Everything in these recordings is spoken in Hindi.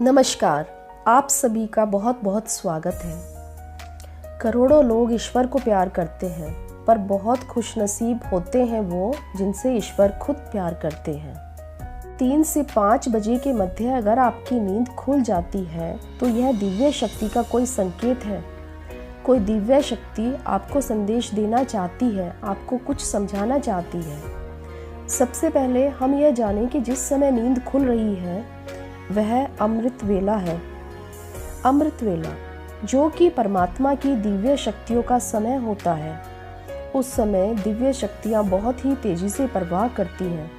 नमस्कार, आप सभी का बहुत बहुत स्वागत है। करोड़ों लोग ईश्वर को प्यार करते हैं, पर बहुत खुशनसीब होते हैं वो जिनसे ईश्वर खुद प्यार करते हैं। 3 से 5 बजे के मध्य अगर आपकी नींद खुल जाती है तो यह दिव्य शक्ति का कोई संकेत है। कोई दिव्य शक्ति आपको संदेश देना चाहती है, आपको कुछ समझाना चाहती है। सबसे पहले हम यह जानें कि जिस समय नींद खुल रही है वह अमृत वेला है। अमृत वेला जो कि परमात्मा की दिव्य शक्तियों का समय होता है। उस समय दिव्य शक्तियाँ बहुत ही तेजी से प्रवाह करती हैं।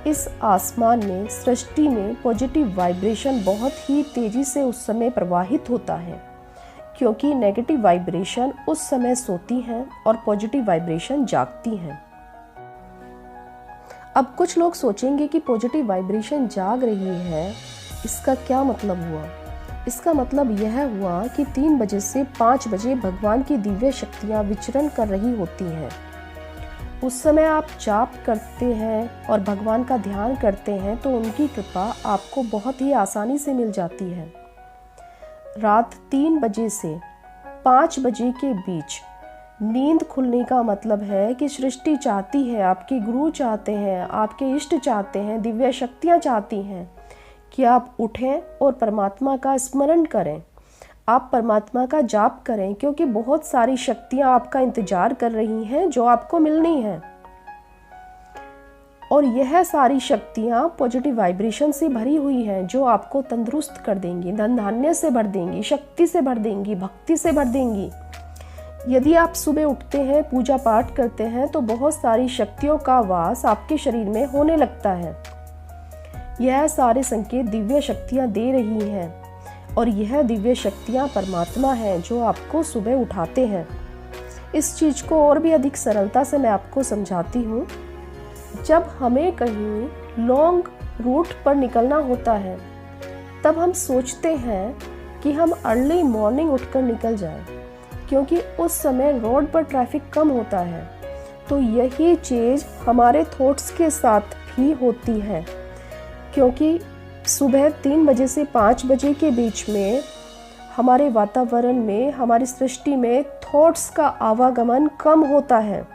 इस आसमान में, सृष्टि में पॉजिटिव वाइब्रेशन बहुत ही तेजी से उस समय प्रवाहित होता है, क्योंकि नेगेटिव वाइब्रेशन उस समय सोती हैं और पॉजिटिव वाइब्रेशन जागती हैं। अब कुछ लोग सोचेंगे कि पॉजिटिव वाइब्रेशन जाग रही है, इसका क्या मतलब हुआ? इसका मतलब यह हुआ कि 3 बजे से 5 बजे भगवान की दिव्य शक्तियाँ विचरण कर रही होती हैं। उस समय आप जाप करते हैं और भगवान का ध्यान करते हैं तो उनकी कृपा आपको बहुत ही आसानी से मिल जाती है। रात 3 बजे से 5 बजे के बीच नींद खुलने का मतलब है कि सृष्टि चाहती है, आपके गुरु चाहते हैं, आपके इष्ट चाहते हैं, दिव्य शक्तियाँ चाहती हैं कि आप उठें और परमात्मा का स्मरण करें, आप परमात्मा का जाप करें, क्योंकि बहुत सारी शक्तियाँ आपका इंतजार कर रही हैं जो आपको मिलनी है। और यह सारी शक्तियाँ पॉजिटिव वाइब्रेशन से भरी हुई हैं जो आपको तंदुरुस्त कर देंगी, धन धान्य से भर देंगी, शक्ति से भर देंगी, भक्ति से भर देंगी। यदि आप सुबह उठते हैं, पूजा पाठ करते हैं तो बहुत सारी शक्तियों का वास आपके शरीर में होने लगता है। यह सारे संकेत दिव्य शक्तियाँ दे रही हैं और यह दिव्य शक्तियाँ परमात्मा हैं जो आपको सुबह उठाते हैं। इस चीज़ को और भी अधिक सरलता से मैं आपको समझाती हूँ। जब हमें कहीं लॉन्ग रूट पर निकलना होता है तब हम सोचते हैं कि हम अर्ली मॉर्निंग उठकर निकल जाएं, क्योंकि उस समय रोड पर ट्रैफिक कम होता है। तो यही चीज़ हमारे थॉट्स के साथ भी होती है, क्योंकि सुबह 3 बजे से 5 बजे के बीच में हमारे वातावरण में, हमारी सृष्टि में थॉट्स का आवागमन कम होता है।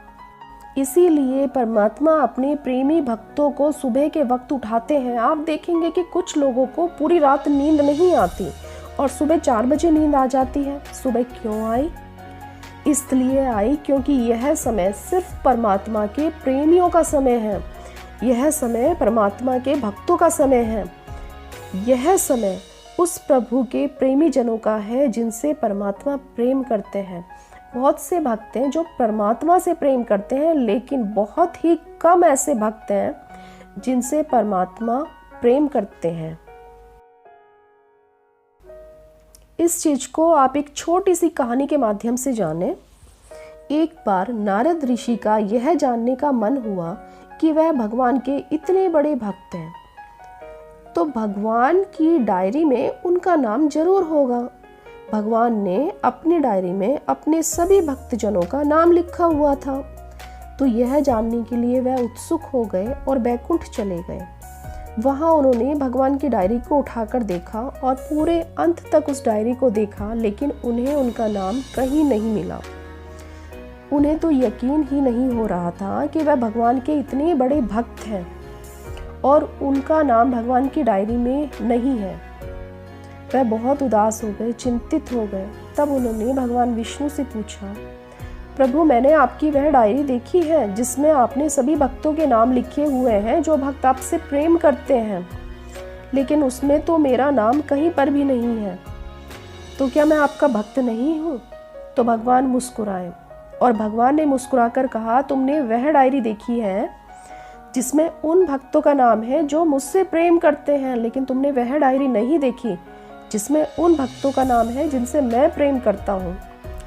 इसीलिए परमात्मा अपने प्रेमी भक्तों को सुबह के वक्त उठाते हैं। आप देखेंगे कि कुछ लोगों को पूरी रात नींद नहीं आती और सुबह 4 बजे नींद आ जाती है। सुबह क्यों आई? इसलिए आई क्योंकि यह समय सिर्फ परमात्मा के प्रेमियों का समय है। यह समय परमात्मा के भक्तों का समय है। यह समय उस प्रभु के प्रेमी जनों का है जिनसे परमात्मा प्रेम करते हैं। बहुत से भक्त हैं जो परमात्मा से प्रेम करते हैं, लेकिन बहुत ही कम ऐसे भक्त हैं जिनसे परमात्मा प्रेम करते हैं। इस चीज को आप एक छोटी सी कहानी के माध्यम से जानें। एक बार नारद ऋषि का यह जानने का मन हुआ कि वह भगवान के इतने बड़े भक्त हैं, तो भगवान की डायरी में उनका नाम जरूर होगा। भगवान ने अपनी डायरी में अपने सभी भक्तजनों का नाम लिखा हुआ था। तो यह जानने के लिए वह उत्सुक हो गए और बैकुंठ चले गए। वहाँ उन्होंने भगवान की डायरी को उठाकर देखा और पूरे अंत तक उस डायरी को देखा, लेकिन उन्हें उनका नाम कहीं नहीं मिला। उन्हें तो यकीन ही नहीं हो रहा था कि वह भगवान के इतने बड़े भक्त हैं और उनका नाम भगवान की डायरी में नहीं है। वह बहुत उदास हो गए, चिंतित हो गए। तब उन्होंने भगवान विष्णु से पूछा, प्रभु, मैंने आपकी वह डायरी देखी है जिसमें आपने सभी भक्तों के नाम लिखे हुए हैं जो भक्त आपसे प्रेम करते हैं, लेकिन उसमें तो मेरा नाम कहीं पर भी नहीं है। तो क्या मैं आपका भक्त नहीं हूँ? तो भगवान मुस्कुराए और भगवान ने मुस्कुराकर कहा, तुमने वह डायरी देखी है जिसमें उन भक्तों का नाम है जो मुझसे प्रेम करते हैं, लेकिन तुमने वह डायरी नहीं देखी जिसमें उन भक्तों का नाम है जिनसे मैं प्रेम करता हूँ।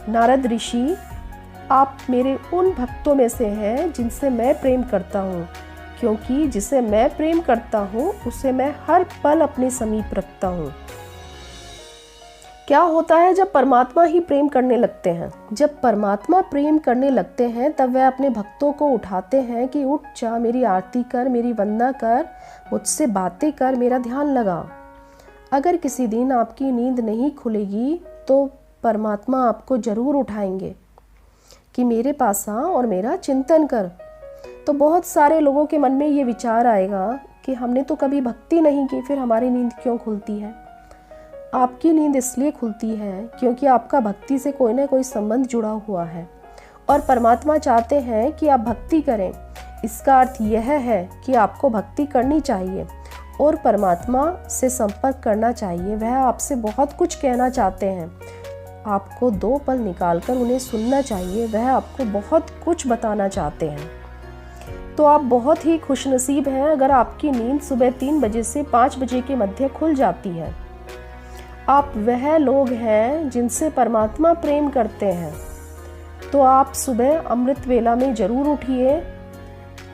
नारद ऋषि, आप मेरे उन भक्तों में से हैं जिनसे मैं प्रेम करता हूँ, क्योंकि जिसे मैं प्रेम करता हूँ उसे मैं हर पल अपने समीप रखता हूँ। क्या होता है जब परमात्मा ही प्रेम करने लगते हैं? जब परमात्मा प्रेम करने लगते हैं तब वह अपने भक्तों को उठाते हैं कि उठ जा, मेरी आरती कर, मेरी वंदना कर, मुझसे बातें कर, मेरा ध्यान लगा। अगर किसी दिन आपकी नींद नहीं खुलेगी तो परमात्मा आपको ज़रूर उठाएंगे कि मेरे पास आ और मेरा चिंतन कर। तो बहुत सारे लोगों के मन में ये विचार आएगा कि हमने तो कभी भक्ति नहीं की, फिर हमारी नींद क्यों खुलती है। आपकी नींद इसलिए खुलती है क्योंकि आपका भक्ति से कोई ना कोई संबंध जुड़ा हुआ है और परमात्मा चाहते हैं कि आप भक्ति करें। इसका अर्थ यह है कि आपको भक्ति करनी चाहिए और परमात्मा से संपर्क करना चाहिए। वह आपसे बहुत कुछ कहना चाहते हैं, आपको 2 पल निकालकर उन्हें सुनना चाहिए। वह आपको बहुत कुछ बताना चाहते हैं। तो आप बहुत ही खुशनसीब हैं अगर आपकी नींद सुबह 3 बजे से 5 बजे के मध्य खुल जाती है। आप वह लोग हैं जिनसे परमात्मा प्रेम करते हैं। तो आप सुबह अमृत वेला में ज़रूर उठिए।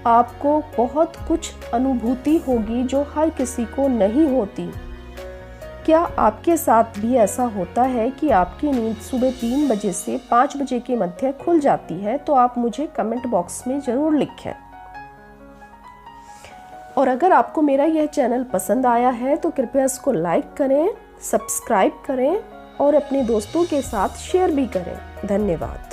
आपको बहुत कुछ अनुभूति होगी जो हर किसी को नहीं होती। क्या आपके साथ भी ऐसा होता है कि आपकी नींद सुबह 3 बजे से 5 बजे के मध्य खुल जाती है? तो आप मुझे कमेंट बॉक्स में ज़रूर लिखें। और अगर आपको मेरा यह चैनल पसंद आया है तो कृपया इसको लाइक करें, सब्सक्राइब करें और अपने दोस्तों के साथ शेयर भी करें। धन्यवाद।